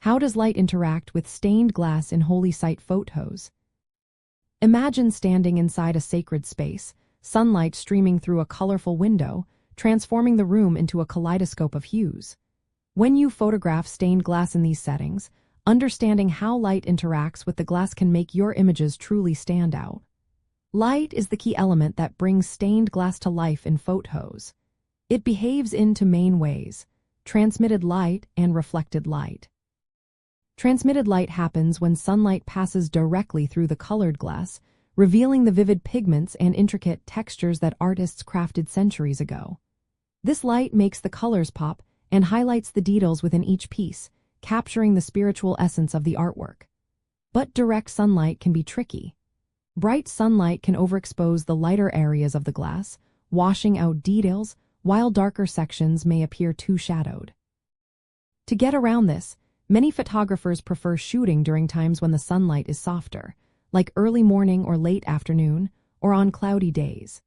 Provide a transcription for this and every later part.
How does light interact with stained glass in holy site photos? Imagine standing inside a sacred space, sunlight streaming through a colorful window, transforming the room into a kaleidoscope of hues. When you photograph stained glass in these settings, understanding how light interacts with the glass can make your images truly stand out. Light is the key element that brings stained glass to life in photos. It behaves in two main ways: transmitted light and reflected light. Transmitted light happens when sunlight passes directly through the colored glass, revealing the vivid pigments and intricate textures that artists crafted centuries ago. This light makes the colors pop and highlights the details within each piece, capturing the spiritual essence of the artwork. But direct sunlight can be tricky. Bright sunlight can overexpose the lighter areas of the glass, washing out details, while darker sections may appear too shadowed. To get around this, many photographers prefer shooting during times when the sunlight is softer, like early morning or late afternoon, or on cloudy days.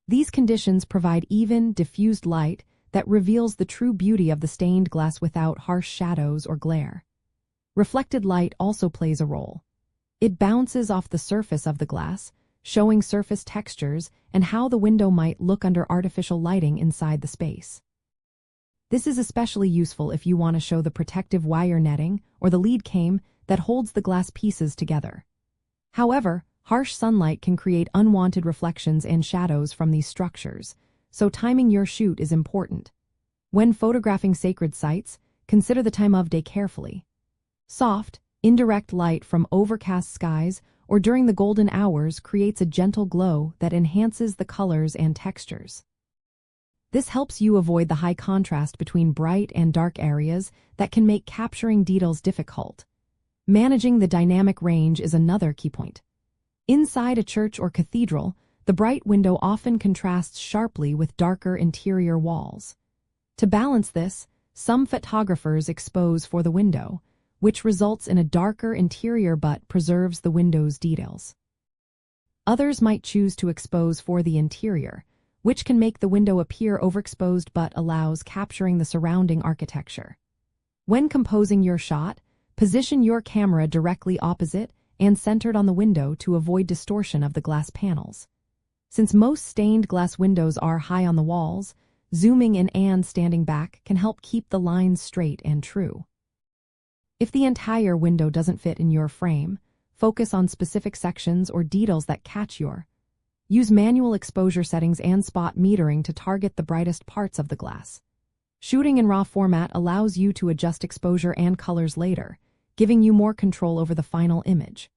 These conditions provide even, diffused light that reveals the true beauty of the stained glass without harsh shadows or glare. Reflected light also plays a role. It bounces off the surface of the glass, showing surface textures and how the window might look under artificial lighting inside the space. This is especially useful if you want to show the protective wire netting or the lead came that holds the glass pieces together. However, harsh sunlight can create unwanted reflections and shadows from these structures, so timing your shoot is important. When photographing sacred sites, consider the time of day carefully. Soft, indirect light from overcast skies or during the golden hours creates a gentle glow that enhances the colors and textures. This helps you avoid the high contrast between bright and dark areas that can make capturing details difficult. Managing the dynamic range is another key point. Inside a church or cathedral, the bright window often contrasts sharply with darker interior walls. To balance this, some photographers expose for the window, which results in a darker interior but preserves the window's details. Others might choose to expose for the interior, which can make the window appear overexposed but allows capturing the surrounding architecture. When composing your shot, position your camera directly opposite and centered on the window to avoid distortion of the glass panels. Since most stained glass windows are high on the walls, zooming in and standing back can help keep the lines straight and true. If the entire window doesn't fit in your frame, focus on specific sections or details that catch your. Use manual exposure settings and spot metering to target the brightest parts of the glass. Shooting in RAW format allows you to adjust exposure and colors later, giving you more control over the final image.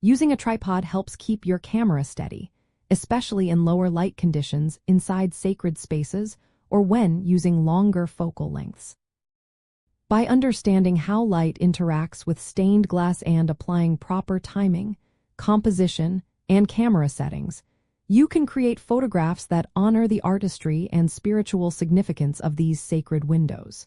Using a tripod helps keep your camera steady, especially in lower light conditions inside sacred spaces or when using longer focal lengths. By understanding how light interacts with stained glass and applying proper timing, composition, and camera settings, you can create photographs that honor the artistry and spiritual significance of these sacred windows.